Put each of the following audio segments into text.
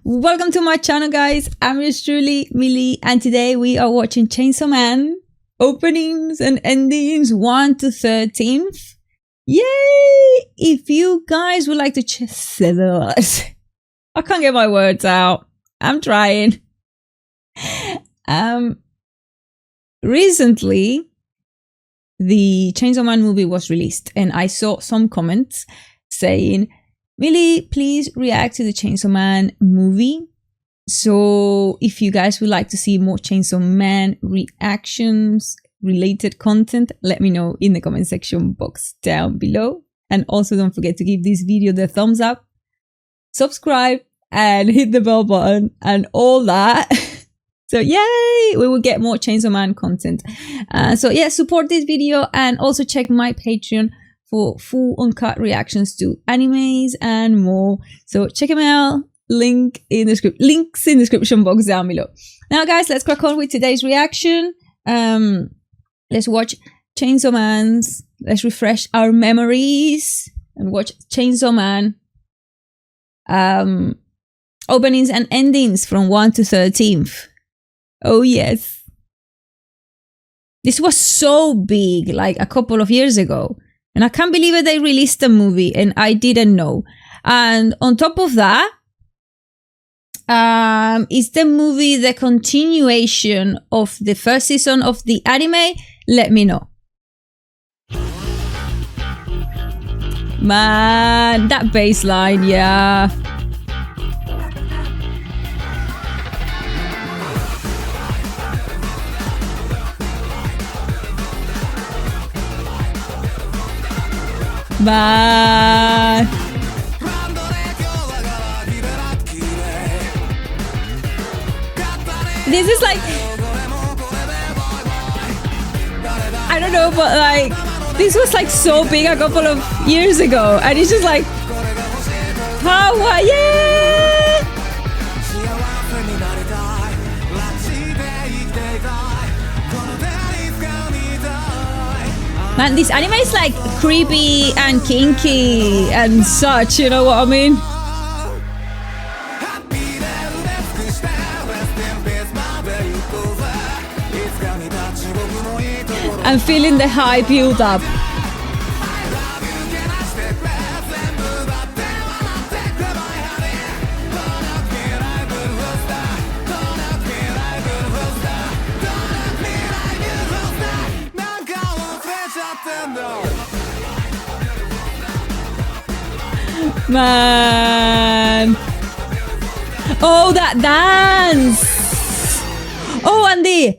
Welcome to my channel, guys. I'm yours truly, Millie, and today we are watching Chainsaw Man openings and endings 1 to 13th. Yay! If you guys would like to I can't get my words out. I'm trying. Recently, the Chainsaw Man movie was released, and I saw some comments saying, Millie, please react to the Chainsaw Man movie. So if you guys would like to see more Chainsaw Man reactions, related content, let me know in the comment section box down below. And also don't forget to give this video the thumbs up, subscribe, and hit the bell button and all that. So yay, we will get more Chainsaw Man content. So yeah, support this video and also check my Patreon for full uncut reactions to animes and more. So check them out. Links in the description box down below. Now guys, let's crack on with today's reaction. Let's watch Chainsaw Man's. Let's refresh our memories and watch Chainsaw Man openings and endings from 1 to 13th. Oh yes. This was so big like a couple of years ago. And I can't believe it, they released a movie and I didn't know. And on top of that, is the movie the continuation of the first season of the anime? Let me know. Man, that bass line, yeah. Man. This is like, I don't know, but like, this was like so big a couple of years ago, and it's just like, yeah! Man, this anime is like creepy and kinky and such, you know what I mean? I'm feeling the hype build up. Man. Oh, that dance. Oh, and the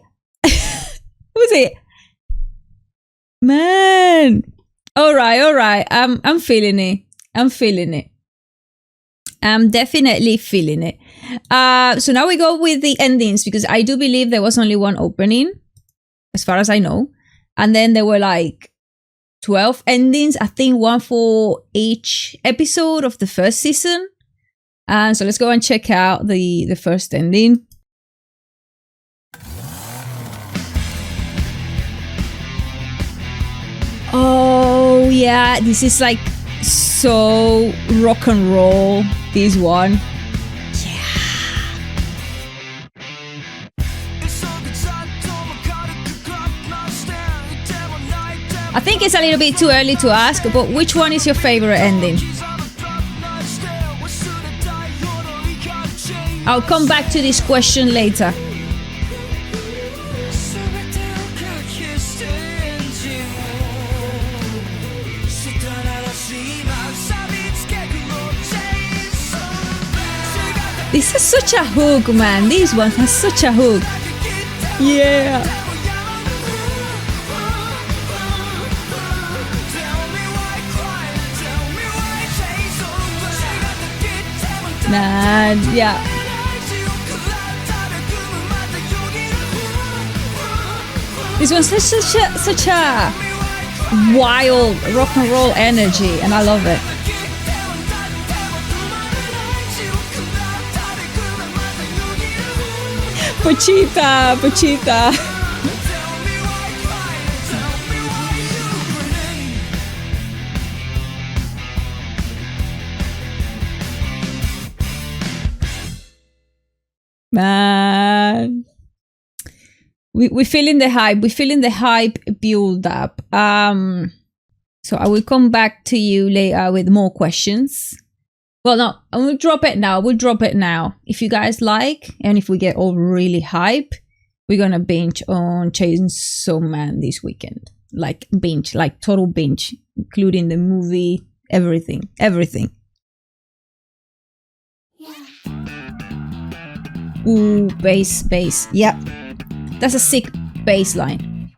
who's it? Man. All right. I'm feeling it. I'm definitely feeling it. So now we go with the endings, because I do believe there was only one opening, as far as I know. And then there were like 12 endings, I think one for each episode of the first season. And so let's go and check out the first ending. Oh yeah, this is like so rock and roll, this one. I think it's a little bit too early to ask, but which one is your favorite ending? I'll come back to this question later. This has such a hook, man. This one has such a hook. Yeah. Man, yeah. This one has such a wild rock and roll energy, and I love it. Pochita. Man. We're feeling the hype. We're feeling the hype build up. So I will come back to you later with more questions. Well, no, I will drop it now. We'll drop it now. If you guys like, and if we get all really hype, we're gonna binge on Chainsaw Man this weekend. Like binge, like total binge, including the movie, everything. Ooh, bass. Yep. That's a sick bass line.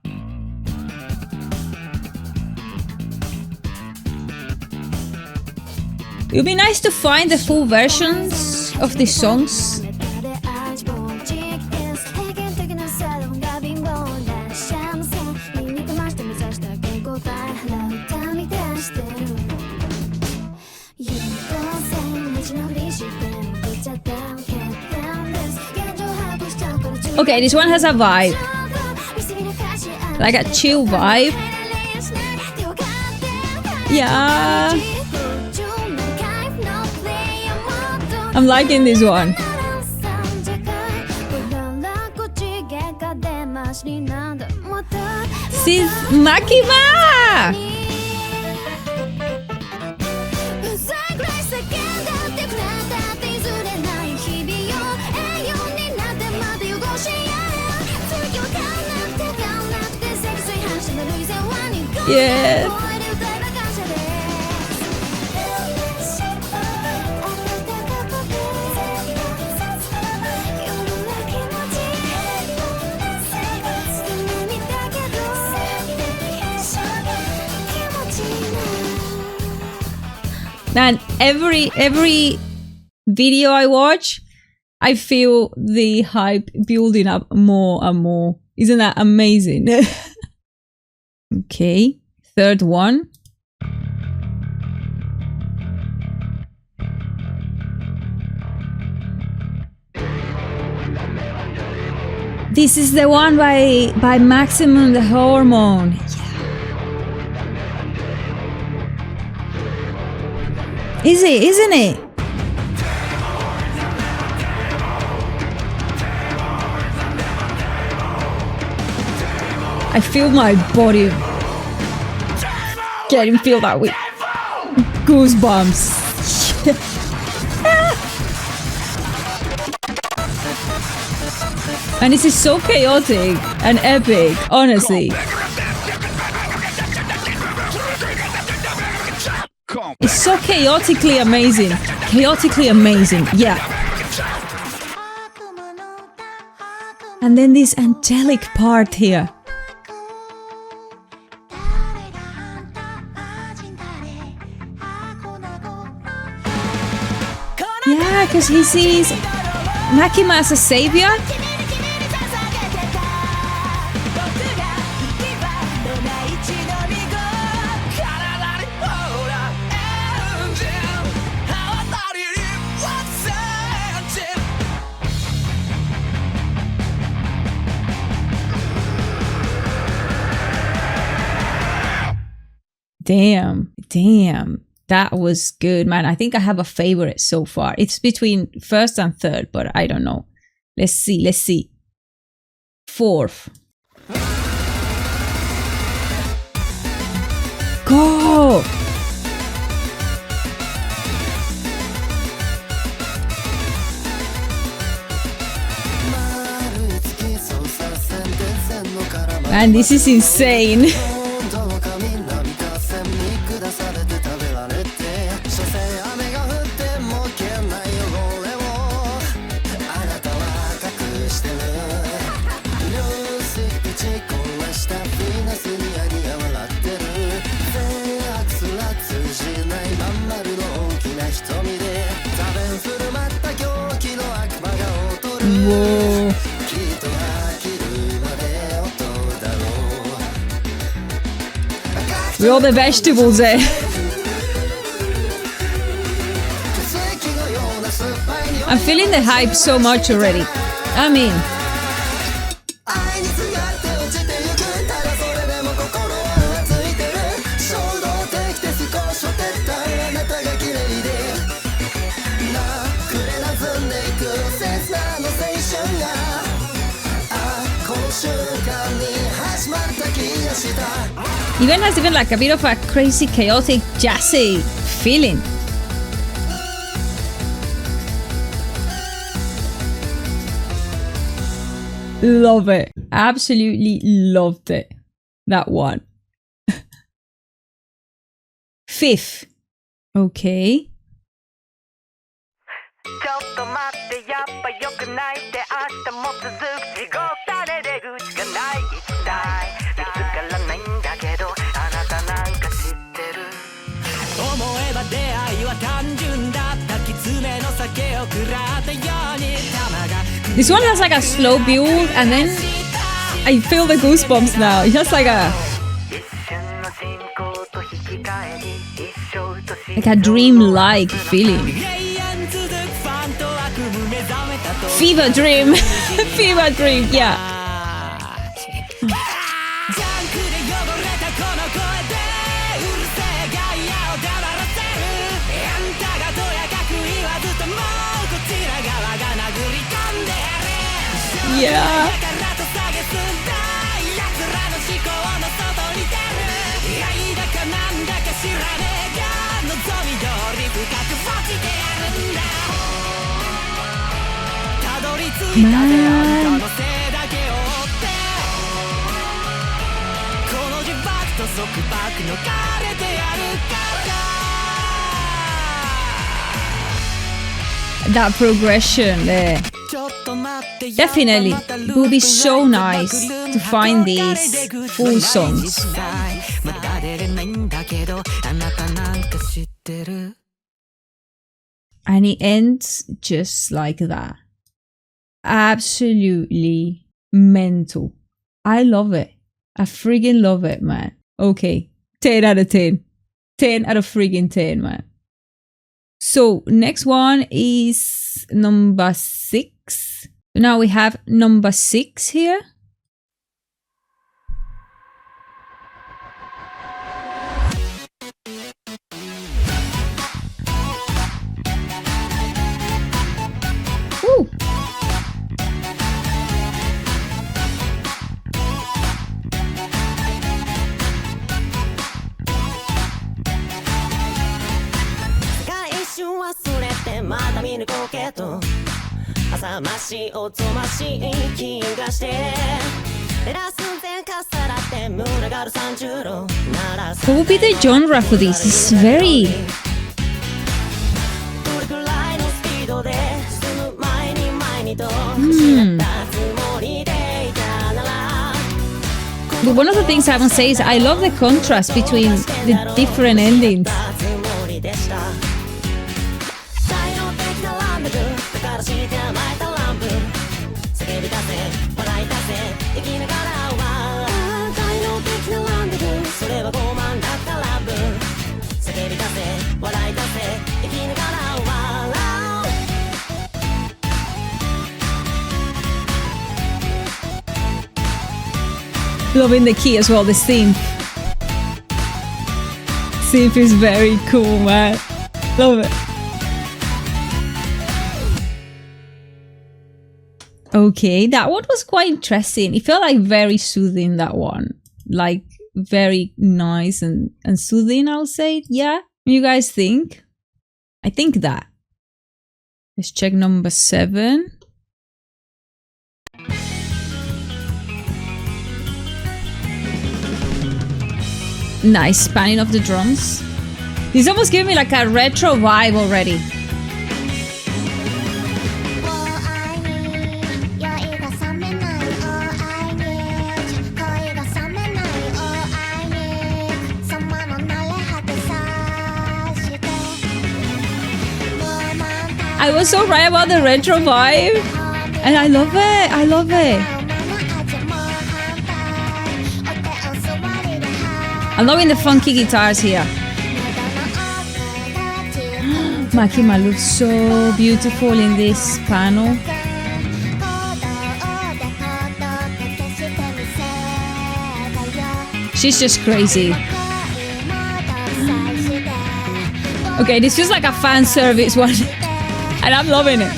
It would be nice to find the full versions of these songs. Okay, this one has a vibe. Like a chill vibe. Yeah. I'm liking this one. This is Makima! Yeah. Man, every video I watch, I feel the hype building up more and more. Isn't that amazing? Okay, third one. This is the one by Maximum the Hormone. Yeah. Is it? Isn't it? I feel my body feel that with goosebumps. And this is so chaotic and epic, honestly. It's so chaotically amazing. Yeah. And then this angelic part here. Yeah, because he sees Makima as a savior. Damn. That was good, man. I think I have a favorite so far. It's between first and third, but I don't know. Let's see. Fourth. Go! Man, this is insane. Whoa. We're all the vegetables there. I'm feeling the hype so much already. I mean, Even has even like a bit of a crazy, chaotic, jazzy feeling. Love it. Absolutely loved it. That one. Fifth. Okay. This one has like a slow build and then I feel the goosebumps now. It's just like a dream-like feeling. Fever dream. Fever dream, yeah. Yeah. Man. That progression there. Definitely, it would be so nice to find these full songs. And it ends just like that. Absolutely mental. I love it. I friggin' love it, man. Okay, 10 out of 10. 10 out of friggin' 10, man. So next one is number 6. Now we have number 6 here. Ooh. What would be the genre for this? It's very... But one of the things I must say is I love the contrast between the different endings. Loving the key as well, the synth. Synth is very cool, man. Love it. Okay, that one was quite interesting. It felt like very soothing, that one. Like very nice and soothing, I'll say. Yeah, what do you guys think? I think that. Let's check number 7. Nice panning of the drums. This almost gave me like a retro vibe already. I was so right about the retro vibe. And I love it. I love it. I'm loving the funky guitars here. Makima looks so beautiful in this panel. She's just crazy. Okay, this feels like a fan service one. And I'm loving it.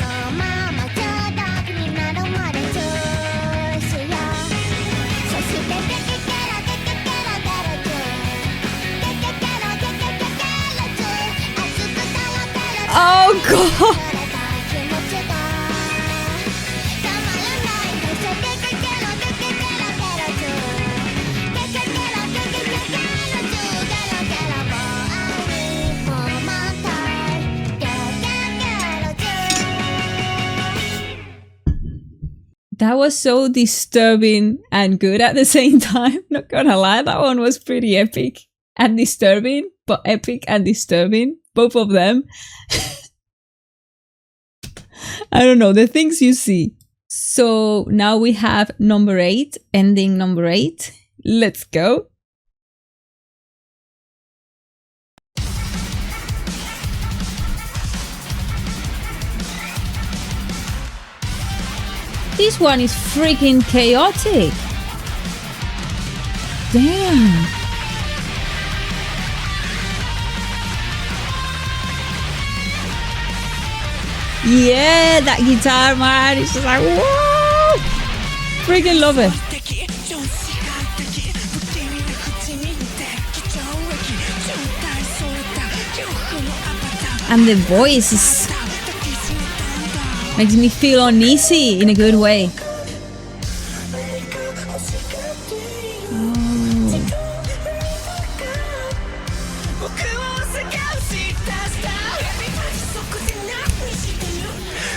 That was so disturbing and good at the same time. Not gonna lie, that one was pretty epic and disturbing, but epic and disturbing. Both of them. I don't know, the things you see. So now we have number 8, ending number 8. Let's go. This one is freaking chaotic. Damn. Yeah, that guitar, man. It's just like, whoa. Freaking love it. And the voice is... makes me feel uneasy in a good way.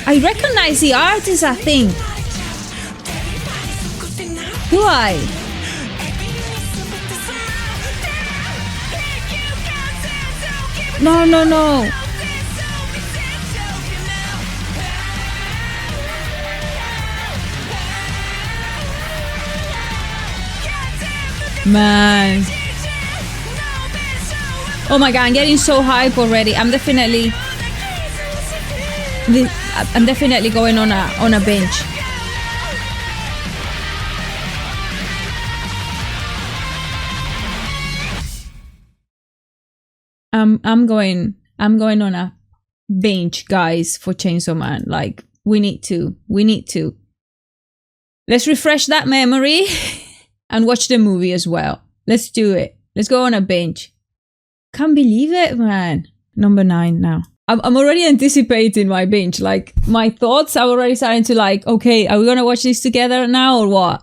I recognize the artist, I think. Do I? No, no, no. Man. Oh my god, I'm getting so hype already. I'm definitely going on a bench. I'm going on a bench, guys, for Chainsaw Man. Like, we need to. Let's refresh that memory and watch the movie as well. Let's do it. Let's go on a bench. Can't believe it, man. Number 9 now. I'm already anticipating my binge. Like, my thoughts are already starting to like, okay, are we gonna watch this together now or what?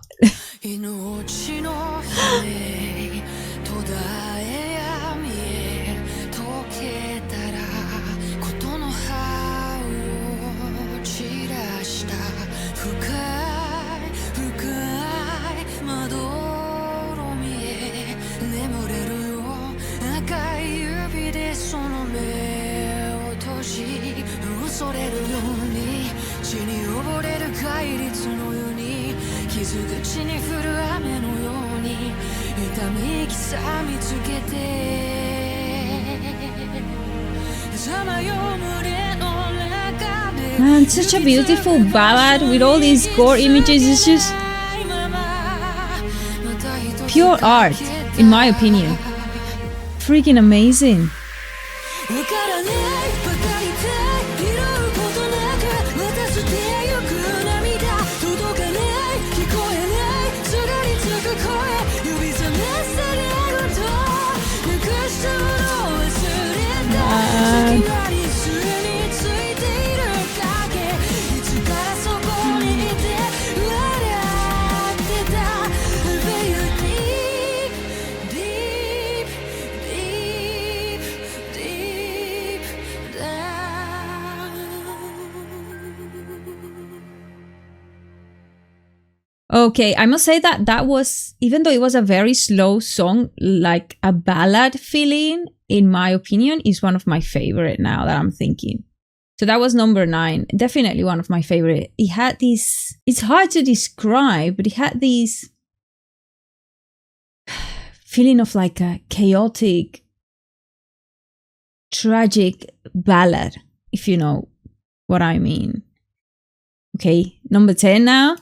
Man, such a beautiful ballad with all these gore images. It's just pure art, in my opinion. Freaking amazing. Okay, I must say that was, even though it was a very slow song, like a ballad feeling, in my opinion, is one of my favorite now that I'm thinking. So that was number 9. Definitely one of my favorite. It had this, it's hard to describe, but it had this feeling of like a chaotic, tragic ballad, if you know what I mean. Okay, number 10 now.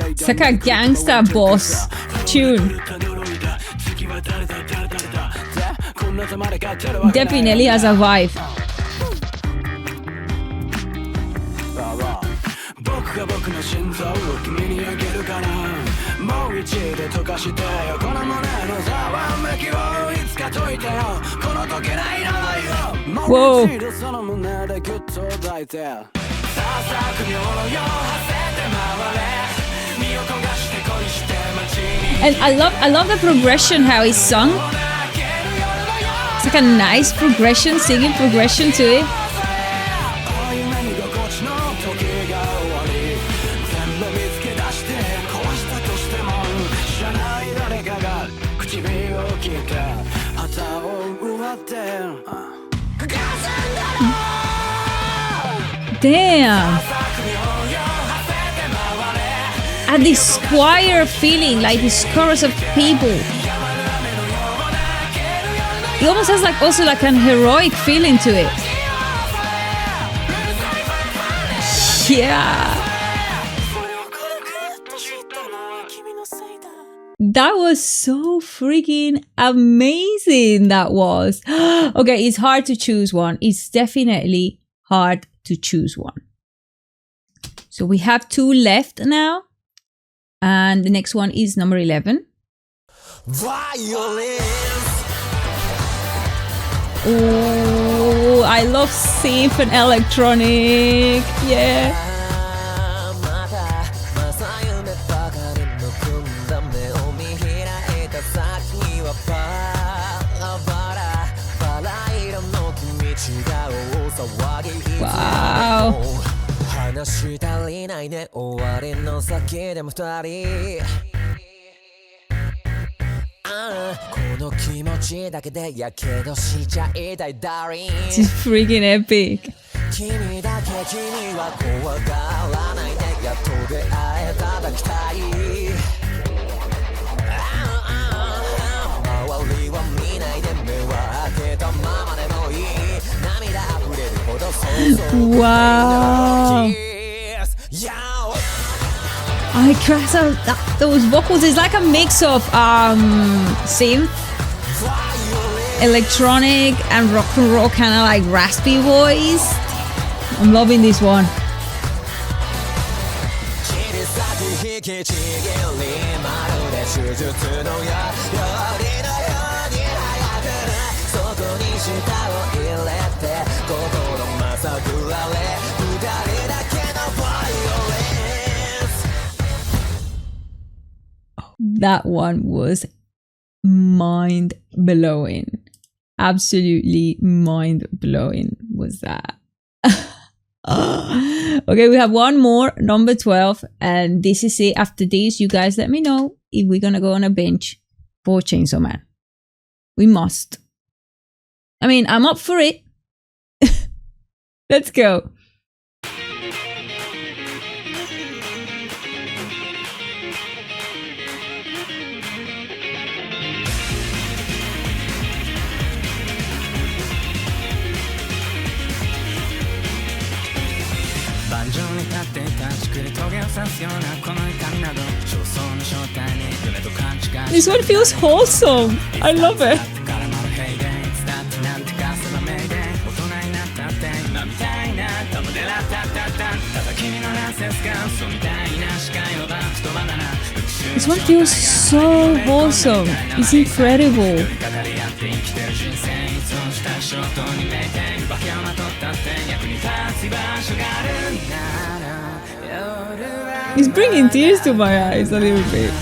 It's like a gangster boss tune. Definitely has a vibe. Whoa. And I love the progression, how he's sung. It's like a nice progression, singing progression to it. Damn. And this choir feeling, like this chorus of people. It almost has like also like an heroic feeling to it. Yeah. That was so freaking amazing, that was. Okay, it's hard to choose one. It's definitely hard to choose one. So we have 2 left now. And the next one is number 11. Oh, I love synth and electronic. Yeah. Wow. It's freaking epic. Wow. I crashed out those vocals. It's like a mix of synth, electronic, and rock and roll, kind of like raspy voice. I'm loving this one. That one was mind-blowing. Absolutely mind-blowing was that. Okay, we have one more, number 12, and this is it. After this, you guys let me know if we're gonna go on a bench for Chainsaw Man. We must. I mean, I'm up for it. Let's go. This one feels wholesome. I love it. This one feels so wholesome. It's incredible. It's bringing tears to my eyes a little bit.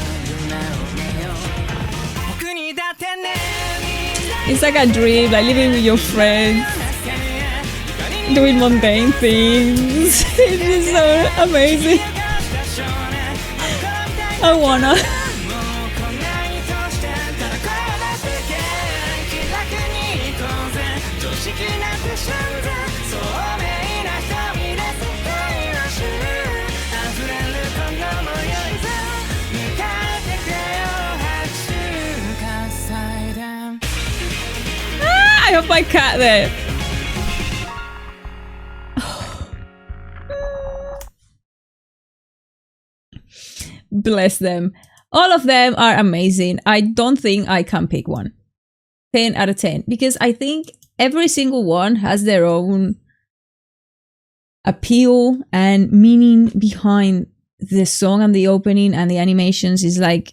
It's like a dream, like living with your friends, doing mundane things. It's just so amazing. I wanna. I have my cat there. Bless them. All of them are amazing. I don't think I can pick one. 10 out of 10. Because I think every single one has their own appeal and meaning behind the song and the opening and the animations is like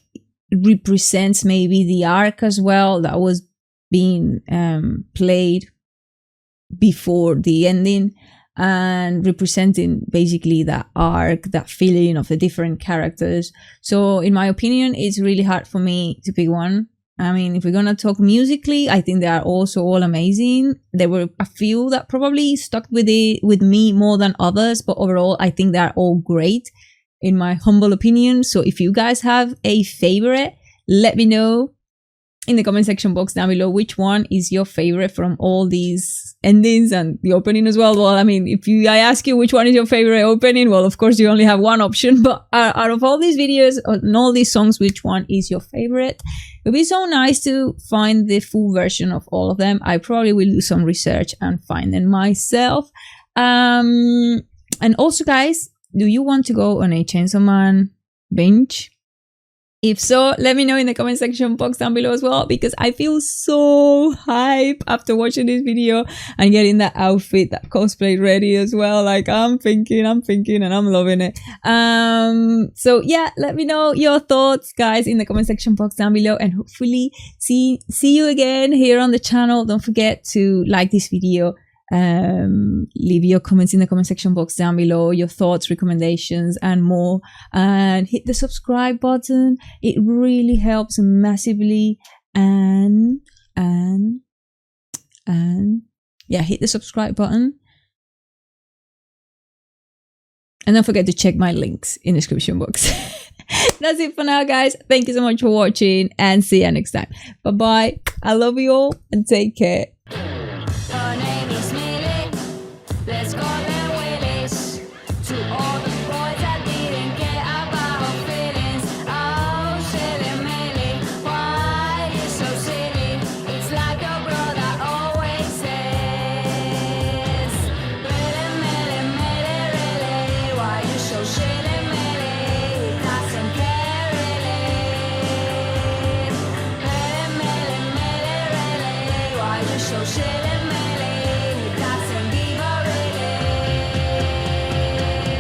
represents maybe the arc as well that was being played before the ending, and representing basically that arc, that feeling of the different characters. So in my opinion, it's really hard for me to pick one. I mean, if we're gonna talk musically, I think they are also all amazing. There were a few that probably stuck with me more than others, but overall, I think they are all great, in my humble opinion. So if you guys have a favorite, let me know in the comment section box down below which one is your favorite from all these endings and the opening as well. Well, I mean, I ask you which one is your favorite opening, well, of course you only have one option, but out of all these videos and all these songs, which one is your favorite? It would be so nice to find the full version of all of them. I probably will do some research and find them myself. And also, guys, do you want to go on a Chainsaw Man binge? If so, let me know in the comment section box down below as well, because I feel so hype after watching this video and getting that outfit, that cosplay ready as well. Like I'm thinking and I'm loving it. So yeah, let me know your thoughts, guys, in the comment section box down below, and hopefully see you again here on the channel. Don't forget to like this video. Leave your comments in the comment section box down below, your thoughts, recommendations, and more, and hit the subscribe button. It really helps massively, and yeah, hit the subscribe button, and don't forget to check my links in the description box. That's it for now, guys. Thank you so much for watching, and see you next time. Bye bye. I love you all, and take care.